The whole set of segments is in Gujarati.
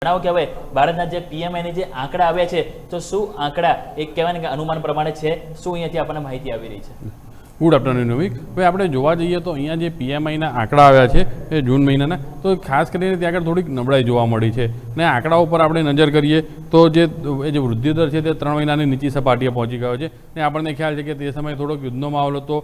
જણાવો કે હવે ભારતના જે પીએમઆઈની જે આંકડા આવ્યા છે તો શું આંકડા એક કહેવાય ને કે અનુમાન પ્રમાણે છે, શું અહીંયાથી આપણને માહિતી આવી રહી છે? ગુડ આફ્ટરનૂન નવીક. હવે આપણે જોવા જઈએ તો અહીંયા જે પીએમઆઈના આંકડા આવ્યા છે એ જૂન મહિનાના, તો ખાસ કરીને ત્યાં આગળ થોડીક નબળાઈ જોવા મળી છે. ને આંકડા ઉપર આપણે નજર કરીએ તો જે વૃદ્ધિ દર છે તે 3 મહિનાની નીચી સપાટીએ પહોંચી ગયો છે. ને આપણને ખ્યાલ છે કે તે સમયે થોડોક યુદ્ધનો માહોલ હતો,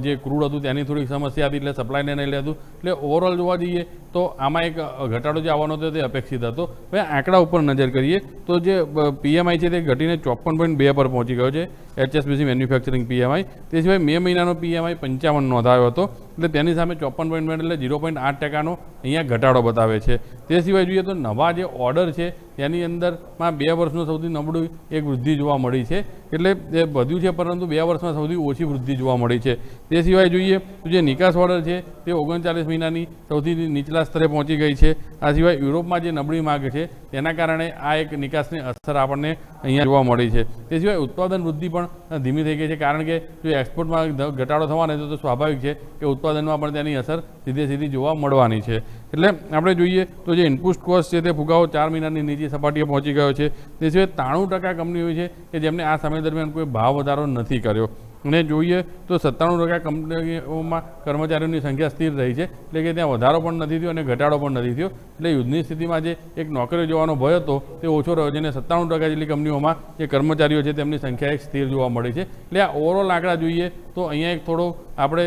જે ક્રૂડ હતું તેની થોડીક સમસ્યા હતી, એટલે સપ્લાયને નહીં લેતું. એટલે ઓવરઓલ જોવા જઈએ તો આમાં એક ઘટાડો જે આવવાનો હતો તે અપેક્ષિત હતો. હવે આંકડા ઉપર નજર કરીએ તો જે પીએમઆઈ છે તે ઘટીને 54.2 પર પહોંચી ગયો છે, HSBC મેન્યુફેક્ચરિંગ પીએમઆઈ. તે સિવાય મે મહિનાનો પીએમઆઈ 55 નોંધાયો હતો, એટલે તેની સામે 54.2 એટલે 0.8%નો અહીંયા ઘટાડો બતાવે છે. તે સિવાય જોઈએ તો નવા જે ઓર્ડર છે તેની અંદરમાં 2 વર્ષનું સૌથી નબળું એક વૃદ્ધિ જોવા મળી છે, એટલે એ વધ્યું છે પરંતુ 2 વર્ષમાં સૌથી ઓછી વૃદ્ધિ જોવા મળી છે. તે સિવાય જોઈએ તો જે નિકાસ ઓર્ડર છે તે 39 મહિનાની સૌથી નીચલા સ્તરે પહોંચી ગઈ છે. આ સિવાય યુરોપમાં જે નબળી માંગ છે તેના કારણે આ એક નિકાસની અસર આપણને અહીંયા જોવા મળી છે. તે સિવાય ઉત્પાદન વૃદ્ધિ પણ ધીમી થઈ ગઈ છે, કારણ કે જો એક્સપોર્ટમાં ઘટાડો થવાનો છે તો સ્વાભાવિક છે કે ઉત્પાદનમાં પણ તેની અસર સીધી જોવા મળવાની છે. એટલે આપણે જોઈએ તો જે ઇનપુટ કોસ્ટ છે તે ફુગાવો 4 મહિનાની નીચી સપાટીએ પહોંચી ગયો છે. તે સિવાય 93% કંપનીઓ છે કે જેમને આ સમય દરમિયાન કોઈ ભાવ વધારો નથી કર્યો. અને જોઈએ તો 97% કંપનીઓમાં કર્મચારીઓની સંખ્યા સ્થિર રહી છે, એટલે કે ત્યાં વધારો પણ નથી થયો અને ઘટાડો પણ નથી થયો. એટલે યુદ્ધની સ્થિતિમાં જે એક નોકરીઓ જવાનો ભય હતો તે ઓછો રહ્યો છે, અને 97% જેટલી કંપનીઓમાં જે કર્મચારીઓ છે તેમની સંખ્યા એક સ્થિર જોવા મળી છે. એટલે આ ઓવરઓલ આંકડા જોઈએ તો અહીંયા એક થોડો આપણે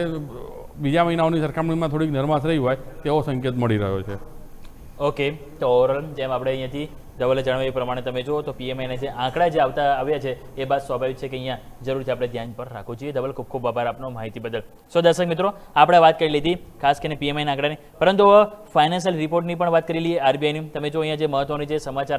બીજા મહિનાઓની સરખામણીમાં થોડીક નરમાશ રહી હોય તેવો સંકેત મળી રહ્યો છે. ઓકે, તો ઓવરઓલ જેમ આપણે અહીંયાથી ધવલે જણાવ્યું એ પ્રમાણે તમે જુઓ તો પીએમઆઈના જે આંકડા જે આવ્યા છે એ બાદ સ્વાભાવિક છે કે અહીંયા જરૂરથી આપણે ધ્યાન પર રાખવું જોઈએ. ધવલ, ખૂબ ખૂબ આભાર આપનો માહિતી બદલ. સો દર્શક મિત્રો, આપણે વાત કરી લીધી ખાસ કરીને પીએમઆઈના આંકડાની, પરંતુ ફાઇનાન્શિયલ રિપોર્ટની પણ વાત કરી લઈએ આરબીઆઈની. તમે જો અહીંયા જે મહત્વની જે સમાચાર